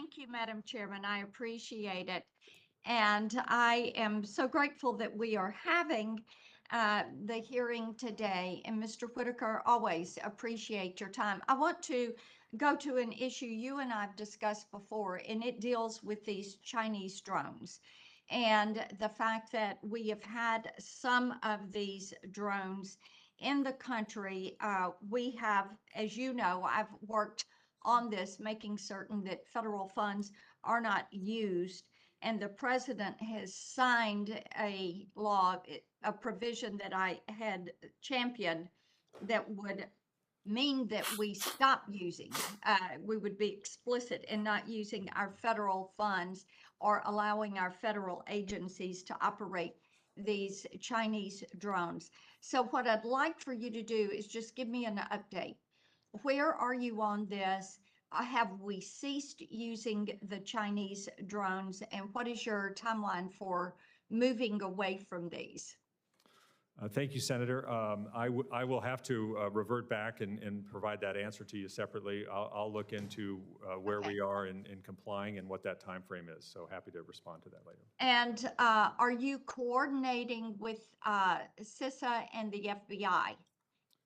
Thank you, Madam Chairman. I appreciate it. And I am so grateful that we are having the hearing today. And Mr. Whitaker, always appreciate your time. I want to go to an issue you and I've discussed before, and it deals with these Chinese drones and the fact that we have had some of these drones in the country. We have, as you know, I've worked on this, making certain that federal funds are not used. And the president has signed a law, a provision that I had championed that would mean that we stop using, we would be explicit in not using our federal funds or allowing our federal agencies to operate these Chinese drones. So what I'd like for you to do is just give me an update. Where are you on this? Have we ceased using the Chinese drones? And what is your timeline for moving away from these? Thank you, Senator. I will have to revert back and provide that answer to you separately. I'll look into where we are in complying and what that time frame is. So happy to respond to that later. And are you coordinating with CISA and the FBI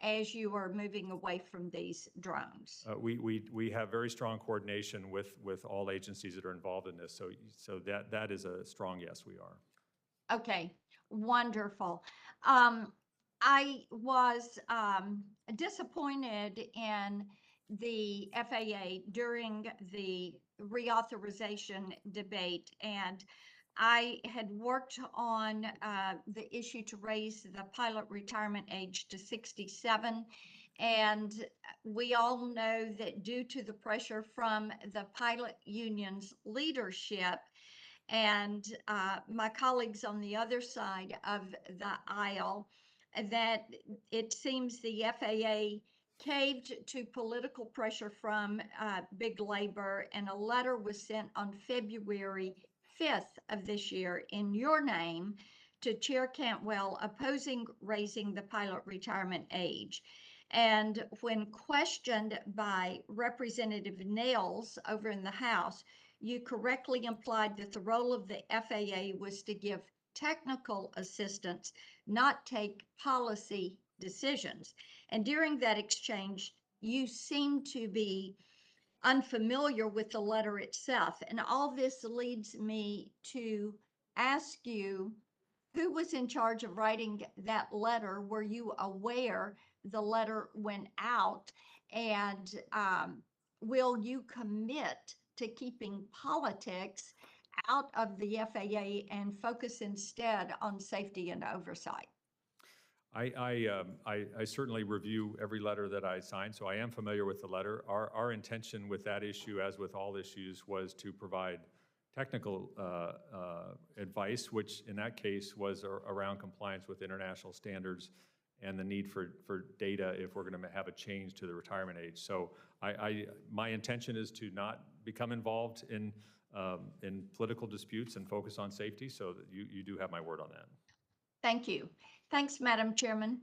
as you are moving away from these drones? We have very strong coordination with all agencies that are involved in this. So that is a strong yes, we are. Okay, wonderful. I was disappointed in the FAA during the reauthorization debate, and I had worked on the issue to raise the pilot retirement age to 67. And we all know that due to the pressure from the pilot union's leadership, and my colleagues on the other side of the aisle, that it seems the FAA caved to political pressure from big labor, and a letter was sent on February 5th of this year in your name to Chair Cantwell opposing raising the pilot retirement age. And when questioned by Representative Nails over in the House, you correctly implied that the role of the FAA was to give technical assistance, not take policy decisions. And during that exchange, you seem to be unfamiliar with the letter itself. And all this leads me to ask you, who was in charge of writing that letter? Were you aware the letter went out? And will you commit to keeping politics out of the FAA and focus instead on safety and oversight? I certainly review every letter that I sign, so I am familiar with the letter. Our intention with that issue, as with all issues, was to provide technical advice, which in that case was around compliance with international standards and the need for data if we're going to have a change to the retirement age. So my intention is to not become involved in political disputes and focus on safety, so that you do have my word on that. Thank you. Thanks, Madam Chairman.